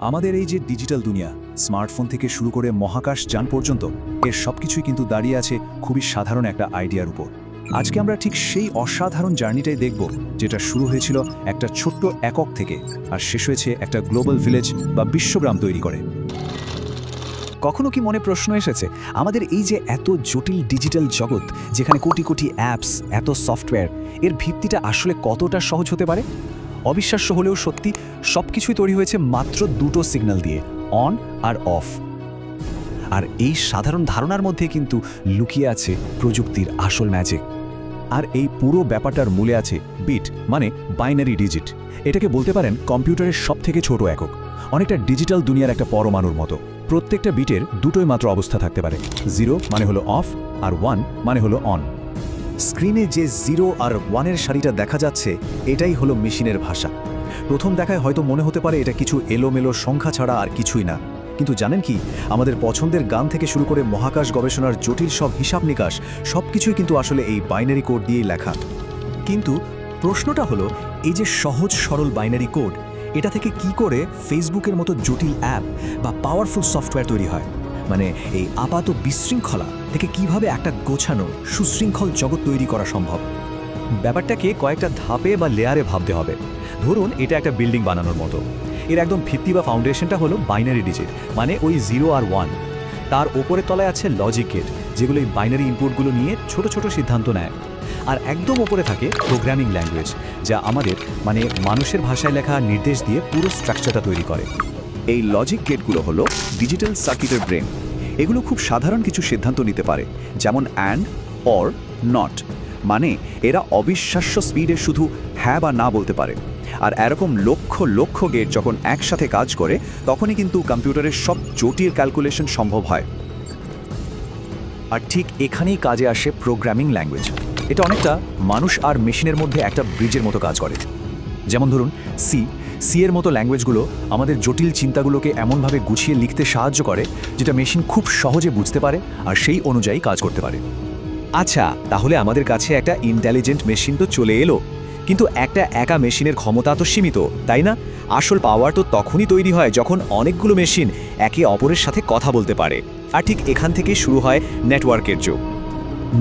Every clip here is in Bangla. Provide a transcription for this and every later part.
আমাদের এই যে ডিজিটাল দুনিয়া, স্মার্টফোন থেকে শুরু করে মহাকাশ যান পর্যন্ত, এর সবকিছুই কিন্তু দাঁড়িয়ে আছে খুবই সাধারণ একটা আইডিয়ার উপর। আজকে আমরা ঠিক সেই অসাধারণ জার্নিটাই দেখব, যেটা শুরু হয়েছিল একটা ছোট্ট একক থেকে আর শেষ হয়েছে একটা গ্লোবাল ভিলেজ বা বিশ্বগ্রাম তৈরি করে। কখনো কি মনে প্রশ্ন এসেছে, আমাদের এই যে এত জটিল ডিজিটাল জগৎ, যেখানে কোটি কোটি অ্যাপস, এত সফটওয়্যার, এর ভিত্তিটা আসলে কতটা সহজ হতে পারে? অবিশ্বাস্য হলেও সত্যি, সবকিছুই তৈরি হয়েছে মাত্র দুটো সিগন্যাল দিয়ে, অন আর অফ। আর এই সাধারণ ধারণার মধ্যে কিন্তু লুকিয়ে আছে প্রযুক্তির আসল ম্যাজিক। আর এই পুরো ব্যাপারটার মূলে আছে বিট, মানে বাইনারি ডিজিট। এটাকে বলতে পারেন কম্পিউটারের সবথেকে ছোট একক, অনেকটা ডিজিটাল দুনিয়ার একটা পরমাণুর মতো। প্রত্যেকটা বিটের দুটোই মাত্র অবস্থা থাকতে পারে, 0 মানে হলো অফ আর 1 মানে হলো অন। স্ক্রিনে যে 0 আর 1-এর সারিটা দেখা যাচ্ছে, এটাই হলো মেশিনের ভাষা। প্রথম দেখায় হয়তো মনে হতে পারে এটা কিছু এলোমেলো সংখ্যা ছাড়া আর কিছুই না, কিন্তু জানেন কি, আমাদের পছন্দের গান থেকে শুরু করে মহাকাশ গবেষণার জটিল সব হিসাব নিকাশ সবকিছুই কিন্তু আসলে এই বাইনারি কোড দিয়েই লেখা। কিন্তু প্রশ্নটা হলো, এই যে সহজ সরল বাইনারি কোড, এটা থেকে কি করে ফেসবুকের মতো জটিল অ্যাপ বা পাওয়ারফুল সফটওয়্যার তৈরি হয়? মানে এই আপাত বিশৃঙ্খলা থেকে কিভাবে একটা গোছানো সুশৃঙ্খল জগৎ তৈরি করা সম্ভব? ব্যাপারটাকে কয়েকটা ধাপে বা লেয়ারে ভাবতে হবে। ধরুন এটা একটা বিল্ডিং বানানোর মতো। এর একদম ভিত্তি বা ফাউন্ডেশনটা হলো বাইনারি ডিজিট, মানে ওই 0 আর 1। তার ওপরের তলায় আছে লজিক গেট, যেগুলো এই বাইনারি ইনপুটগুলো নিয়ে ছোট ছোট সিদ্ধান্ত নেয়। আর একদম ওপরে থাকে প্রোগ্রামিং ল্যাঙ্গুয়েজ, যা আমাদের মানে মানুষের ভাষায় লেখা নির্দেশ দিয়ে পুরো স্ট্রাকচারটা তৈরি করে। এই লজিক গেটগুলো হলো ডিজিটাল সার্কিটের ব্রেন। এগুলো খুব সাধারণ কিছু সিদ্ধান্ত নিতে পারে, যেমন অ্যান্ড, অর, নট। মানে এরা অবিশ্বাস্য স্পিডে শুধু হ্যাঁ বা না বলতে পারে। আর এরকম লক্ষ লক্ষ গেট যখন একসাথে কাজ করে, তখনই কিন্তু কম্পিউটারের সব জটিল ক্যালকুলেশন সম্ভব হয়। আর ঠিক এখানেই কাজে আসে প্রোগ্রামিং ল্যাঙ্গুয়েজ। এটা অনেকটা মানুষ আর মেশিনের মধ্যে একটা ব্রিজের মতো কাজ করে। যেমন ধরুন সি এর মতো ল্যাঙ্গুয়েজগুলো আমাদের জটিল চিন্তাগুলোকে এমনভাবে গুছিয়ে লিখতে সাহায্য করে, যেটা মেশিন খুব সহজে বুঝতে পারে আর সেই অনুযায়ী কাজ করতে পারে। আচ্ছা, তাহলে আমাদের কাছে একটা ইন্টেলিজেন্ট মেশিন তো চলে এলো, কিন্তু একটা একা মেশিনের ক্ষমতা তো সীমিত, তাই না? আসল পাওয়ার তো তখনই তৈরি হয় যখন অনেকগুলো মেশিন একে অপরের সাথে কথা বলতে পারে। আর ঠিক এখান থেকেই শুরু হয় নেটওয়ার্কের যুগ।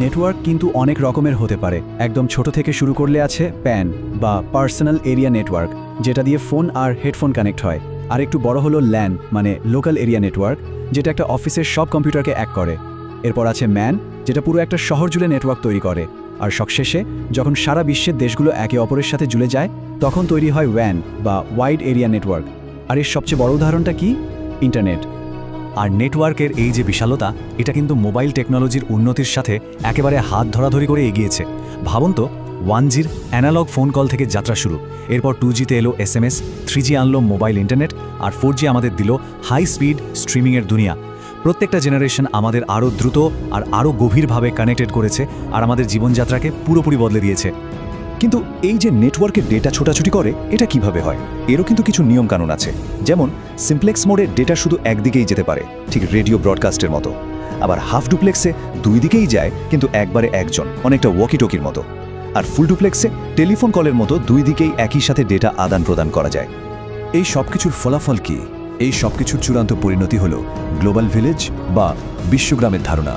নেটওয়ার্ক কিন্তু অনেক রকমের হতে পারে। একদম ছোট থেকে শুরু করলে আছে প্যান বা পার্সোনাল এরিয়া নেটওয়ার্ক, যেটা দিয়ে ফোন আর হেডফোন কানেক্ট হয়। আর একটু বড় হলো ল্যান, মানে লোকাল এরিয়া নেটওয়ার্ক, যেটা একটা অফিসের সব কম্পিউটারকে এক করে। এরপর আছে ম্যান, যেটা পুরো একটা শহর জুড়ে নেটওয়ার্ক তৈরি করে। আর সবশেষে যখন সারা বিশ্বের দেশগুলো একে অপরের সাথে জুড়ে যায়, তখন তৈরি হয় ওয়্যান বা ওয়াইড এরিয়া নেটওয়ার্ক। আর এর সবচেয়ে বড় উদাহরণটা কি? ইন্টারনেট। আর নেটওয়ার্কের এই যে বিশালতা, এটা কিন্তু মোবাইল টেকনোলজির উন্নতির সাথে একেবারে হাত ধরাধরি করে এগিয়েছে। ভাবুন তো, 1G'র অ্যানালগ ফোন কল থেকে যাত্রা শুরু, এরপর 2Gতে এলো SMS, 3G আনলো মোবাইল ইন্টারনেট, আর 4G আমাদের দিল হাই স্পিড স্ট্রিমিংয়ের দুনিয়া। প্রত্যেকটা জেনারেশন আমাদের আরও দ্রুত আর আরও গভীরভাবে কানেক্টেড করেছে আর আমাদের জীবনযাত্রাকে পুরোপুরি বদলে দিয়েছে। কিন্তু এই যে নেটওয়ার্কের ডেটা ছোটাছুটি করে, এটা কিভাবে হয়? এরও কিন্তু কিছু নিয়মকানুন আছে। যেমন সিমপ্লেক্স মোডে ডেটা শুধু একদিকেই যেতে পারে, ঠিক রেডিও ব্রডকাস্টের মতো। আবার হাফ ডুপ্লেক্সে দুই দিকেই যায়, কিন্তু একবারে একজন, অনেকটা ওয়াকিটকির মতো। আর ফুল ডুপ্লেক্সে টেলিফোন কলের মতো দুই দিকেই একই সাথে ডেটা আদান প্রদান করা যায়। এই সবকিছুর ফলাফল কি? এই সবকিছুর চূড়ান্ত পরিণতি হলো গ্লোবাল ভিলেজ বা বিশ্বগ্রামের ধারণা।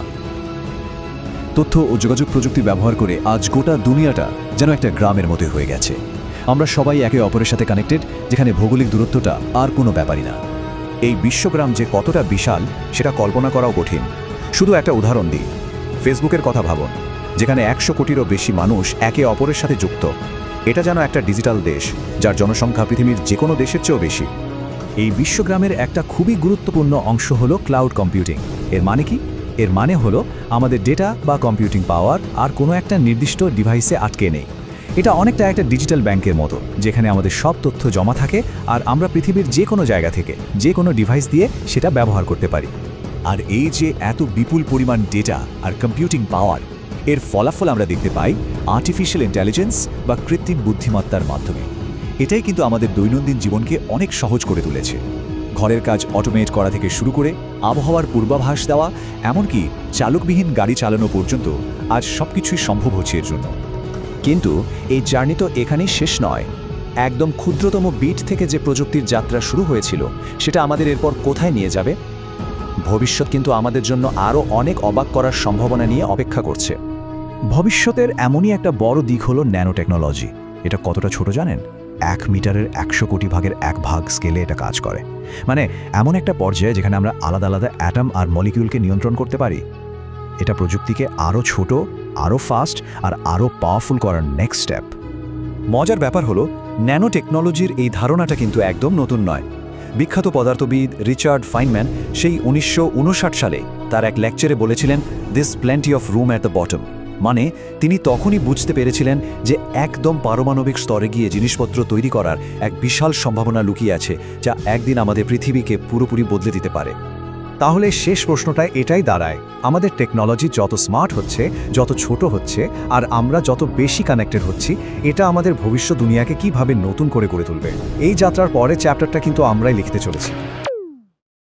তথ্য ও যোগাযোগ প্রযুক্তি ব্যবহার করে আজ গোটা দুনিয়াটা যেন একটা গ্রামের মতো হয়ে গেছে। আমরা সবাই একে অপরের সাথে কানেক্টেড, যেখানে ভৌগোলিক দূরত্বটা আর কোনো ব্যাপারই না। এই বিশ্বগ্রাম যে কতটা বিশাল, সেটা কল্পনা করাও কঠিন। শুধু একটা উদাহরণ দিই, ফেসবুকের কথা ভাবুন, যেখানে 100 কোটিরও বেশি মানুষ একে অপরের সাথে যুক্ত। এটা যেন একটা ডিজিটাল দেশ, যার জনসংখ্যা পৃথিবীর যে কোনো দেশের চেয়েও বেশি। এই বিশ্বগ্রামের একটা খুবই গুরুত্বপূর্ণ অংশ হলো ক্লাউড কম্পিউটিং। এর মানে কি? এর মানে হলো আমাদের ডেটা বা কম্পিউটিং পাওয়ার আর কোনো একটা নির্দিষ্ট ডিভাইসে আটকে নেই। এটা অনেকটা একটা ডিজিটাল ব্যাংকের মতো, যেখানে আমাদের সব তথ্য জমা থাকে আর আমরা পৃথিবীর যে কোনো জায়গা থেকে যে কোনো ডিভাইস দিয়ে সেটা ব্যবহার করতে পারি। আর এই যে এত বিপুল পরিমাণ ডেটা আর কম্পিউটিং পাওয়ার, এর ফলাফল আমরা দেখতে পাই আর্টিফিশিয়াল ইন্টেলিজেন্স বা কৃত্রিম বুদ্ধিমত্তার মাধ্যমে। এটাই কিন্তু আমাদের দৈনন্দিন জীবনকে অনেক সহজ করে তুলেছে। ঘরের কাজ অটোমেট করা থেকে শুরু করে আবহাওয়ার পূর্বাভাস দেওয়া, এমনকি চালকবিহীন গাড়ি চালানো পর্যন্ত আজ সবকিছুই সম্ভব হচ্ছে এর জন্য। কিন্তু এই জার্নি তো এখানেই শেষ নয়। একদম ক্ষুদ্রতম বিট থেকে যে প্রযুক্তির যাত্রা শুরু হয়েছিল সেটা আমাদের এরপর কোথায় নিয়ে যাবে? ভবিষ্যৎ কিন্তু আমাদের জন্য আরও অনেক অবাক করার সম্ভাবনা নিয়ে অপেক্ষা করছে। ভবিষ্যতের এমনই একটা বড় দিক হলো ন্যানো টেকনোলজি। এটা কতটা ছোট জানেন? 1 মিটারের 100 কোটি ভাগের 1 ভাগ স্কেলে এটা কাজ করে। মানে এমন একটা পর্যায়ে যেখানে আমরা আলাদা আলাদা অ্যাটম আর মলিকিউলকে নিয়ন্ত্রণ করতে পারি। এটা প্রযুক্তিকে আরও ছোট, আরও ফাস্ট আর আরও পাওয়ারফুল করার নেক্সট স্টেপ। মজার ব্যাপার হলো ন্যানো টেকনোলজির এই ধারণাটা কিন্তু একদম নতুন নয়। বিখ্যাত পদার্থবিদ রিচার্ড ফাইনম্যান সেই 1959 সালে তার এক লেকচারে বলেছিলেন, this plenty of room at the bottom. মানে তিনি তখনই বুঝতে পেরেছিলেন যে একদম পারমাণবিক স্তরে গিয়ে জিনিসপত্র তৈরি করার এক বিশাল সম্ভাবনা লুকিয়ে আছে, যা একদিন আমাদের পৃথিবীকে পুরোপুরি বদলে দিতে পারে। তাহলে শেষ প্রশ্নটা এটাই দাঁড়ায়, আমাদের টেকনোলজি যত স্মার্ট হচ্ছে, যত ছোট হচ্ছে, আর আমরা যত বেশি কানেক্টেড হচ্ছি, এটা আমাদের ভবিষ্যৎ দুনিয়াকে কিভাবে নতুন করে গড়ে তুলবে? এই যাত্রার পরে চ্যাপ্টারটা কিন্তু আমরাই লিখতে চলেছি।